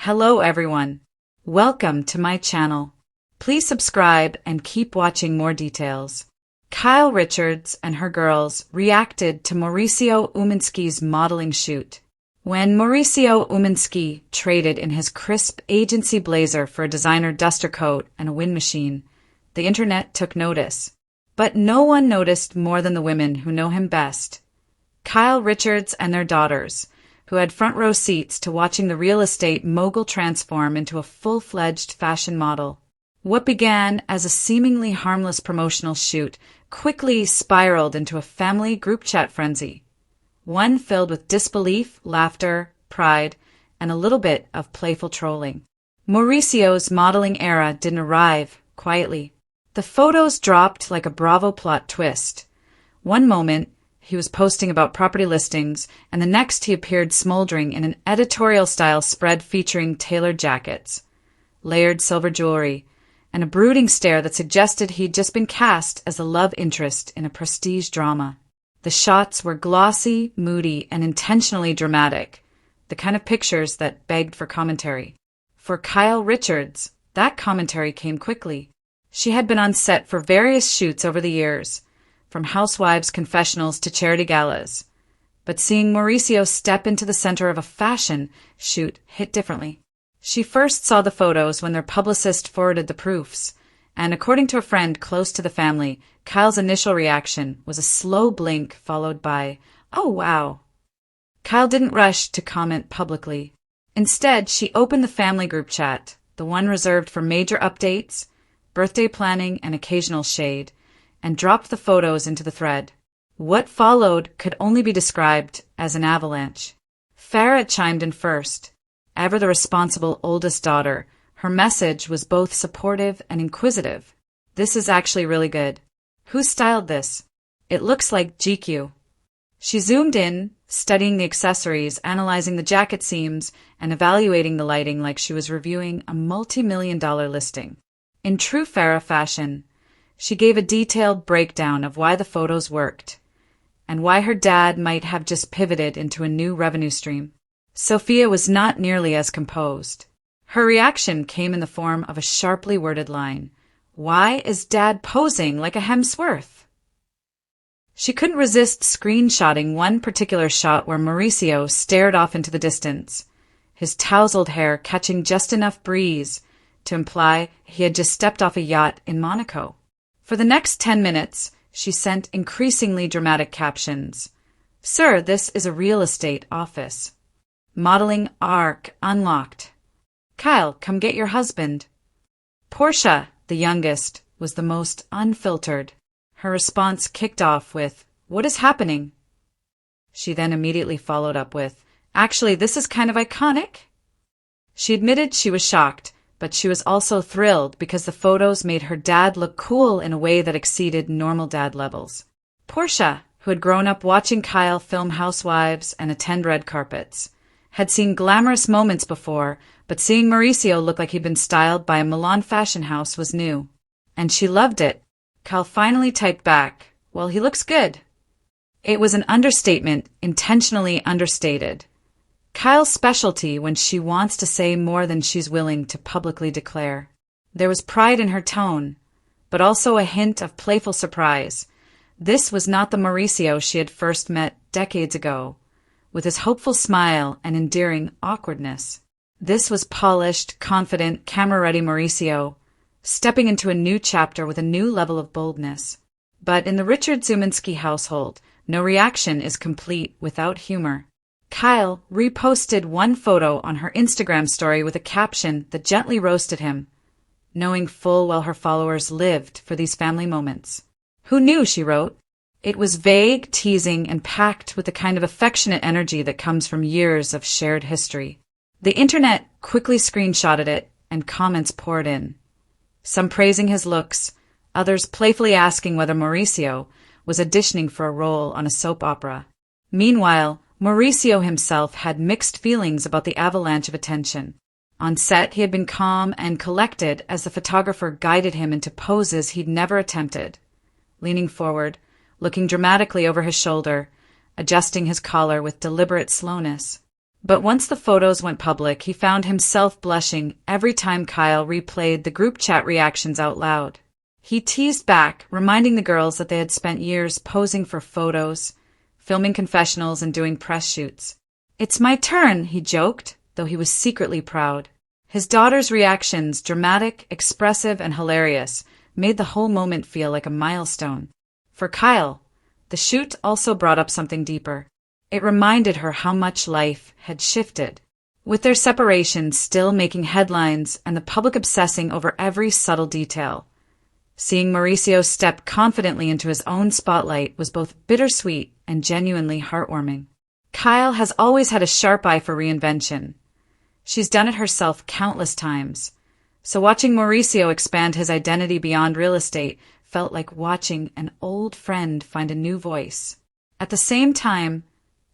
Hello everyone. Welcome to my channel. Please subscribe and keep watching more details. Kyle Richards and her girls reacted to Mauricio Umansky's modeling shoot. When Mauricio Umansky traded in his crisp agency blazer for a designer duster coat and a wind machine, the internet took notice. But no one noticed more than the women who know him best. Kyle Richards and their daughters, who had front row seats to watching the real estate mogul transform into a full-fledged fashion model. What began as a seemingly harmless promotional shoot quickly spiraled into a family group chat frenzy, one filled with disbelief, laughter, pride, and a little bit of playful trolling. Mauricio's modeling era didn't arrive quietly. The photos dropped like a Bravo plot twist. One moment, he was posting about property listings, and the next he appeared smoldering in an editorial-style spread featuring tailored jackets, layered silver jewelry, and a brooding stare that suggested he'd just been cast as a love interest in a prestige drama. The shots were glossy, moody, and intentionally dramatic, the kind of pictures that begged for commentary. For Kyle Richards, that commentary came quickly. She had been on set for various shoots over the years, from housewives' confessionals to charity galas. But seeing Mauricio step into the center of a fashion shoot hit differently. She first saw the photos when their publicist forwarded the proofs, and according to a friend close to the family, Kyle's initial reaction was a slow blink followed by, "Oh wow." Kyle didn't rush to comment publicly. Instead, she opened the family group chat, the one reserved for major updates, birthday planning, and occasional shade, and dropped the photos into the thread. What followed could only be described as an avalanche. Farah chimed in first. Ever the responsible oldest daughter, her message was both supportive and inquisitive. "This is actually really good. Who styled this? It looks like GQ." She zoomed in, studying the accessories, analyzing the jacket seams, and evaluating the lighting like she was reviewing a multi-million-dollar listing. In true Farah fashion, she gave a detailed breakdown of why the photos worked, and why her dad might have just pivoted into a new revenue stream. Sophia was not nearly as composed. Her reaction came in the form of a sharply worded line. "Why is Dad posing like a Hemsworth?" She couldn't resist screenshotting one particular shot where Mauricio stared off into the distance, his tousled hair catching just enough breeze to imply he had just stepped off a yacht in Monaco. For the next 10 minutes, she sent increasingly dramatic captions. "Sir, this is a real estate office. Modeling arc unlocked. Kyle, come get your husband." Portia, the youngest, was the most unfiltered. Her response kicked off with, "What is happening?" She then immediately followed up with, "Actually, this is kind of iconic." She admitted she was shocked, but she was also thrilled because the photos made her dad look cool in a way that exceeded normal dad levels. Portia, who had grown up watching Kyle film housewives and attend red carpets, had seen glamorous moments before, but seeing Mauricio look like he'd been styled by a Milan fashion house was new. And she loved it. Kyle finally typed back, "Well, he looks good." It was an understatement, intentionally understated. Kyle's specialty when she wants to say more than she's willing to publicly declare. There was pride in her tone, but also a hint of playful surprise. This was not the Mauricio she had first met decades ago, with his hopeful smile and endearing awkwardness. This was polished, confident, camera-ready Mauricio, stepping into a new chapter with a new level of boldness. But in the Richards-Umansky household, no reaction is complete without humor. Kyle reposted one photo on her Instagram story with a caption that gently roasted him, knowing full well her followers lived for these family moments. "Who knew?" she wrote. It was vague, teasing, and packed with the kind of affectionate energy that comes from years of shared history. The internet quickly screenshotted it, and comments poured in. Some praising his looks, others playfully asking whether Mauricio was auditioning for a role on a soap opera. Meanwhile, Mauricio himself had mixed feelings about the avalanche of attention. On set, he had been calm and collected as the photographer guided him into poses he'd never attempted. Leaning forward, looking dramatically over his shoulder, adjusting his collar with deliberate slowness. But once the photos went public, he found himself blushing every time Kyle replayed the group chat reactions out loud. He teased back, reminding the girls that they had spent years posing for photos, filming confessionals, and doing press shoots. "It's my turn," he joked, though he was secretly proud. His daughter's reactions, dramatic, expressive, and hilarious, made the whole moment feel like a milestone. For Kyle, the shoot also brought up something deeper. It reminded her how much life had shifted. With their separation still making headlines and the public obsessing over every subtle detail, seeing Mauricio step confidently into his own spotlight was both bittersweet and genuinely heartwarming. Kyle has always had a sharp eye for reinvention. She's done it herself countless times. So watching Mauricio expand his identity beyond real estate felt like watching an old friend find a new voice. At the same time,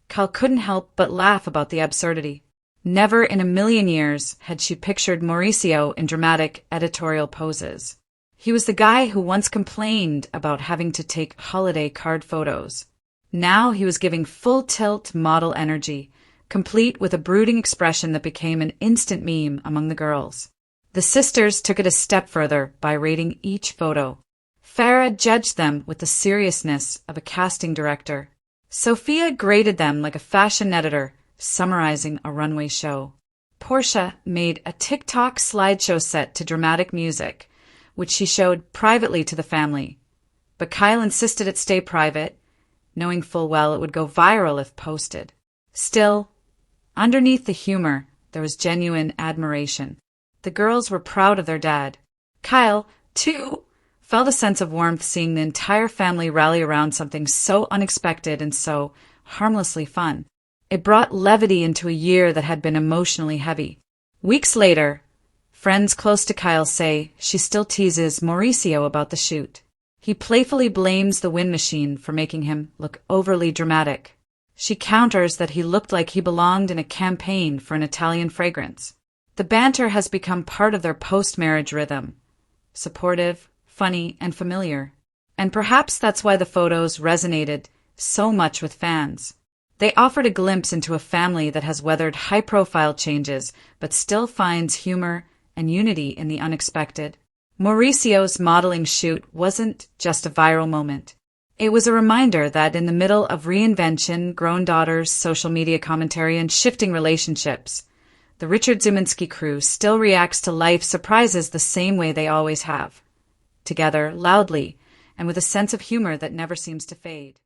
Kyle couldn't help but laugh about the absurdity. Never in a million years had she pictured Mauricio in dramatic editorial poses. He was the guy who once complained about having to take holiday card photos. Now he was giving full-tilt model energy, complete with a brooding expression that became an instant meme among the girls. The sisters took it a step further by rating each photo. Farah judged them with the seriousness of a casting director. Sophia graded them like a fashion editor, summarizing a runway show. Portia made a TikTok slideshow set to dramatic music, which she showed privately to the family. But Kyle insisted it stay private, knowing full well it would go viral if posted. Still, underneath the humor, there was genuine admiration. The girls were proud of their dad. Kyle, too, felt a sense of warmth seeing the entire family rally around something so unexpected and so harmlessly fun. It brought levity into a year that had been emotionally heavy. Weeks later, friends close to Kyle say she still teases Mauricio about the shoot. He playfully blames the wind machine for making him look overly dramatic. She counters that he looked like he belonged in a campaign for an Italian fragrance. The banter has become part of their post-marriage rhythm. Supportive, funny, and familiar. And perhaps that's why the photos resonated so much with fans. They offered a glimpse into a family that has weathered high-profile changes but still finds humor and unity in the unexpected. Mauricio's modeling shoot wasn't just a viral moment. It was a reminder that in the middle of reinvention, grown daughters, social media commentary, and shifting relationships, the Richards Umansky crew still reacts to life's surprises the same way they always have. Together, loudly, and with a sense of humor that never seems to fade.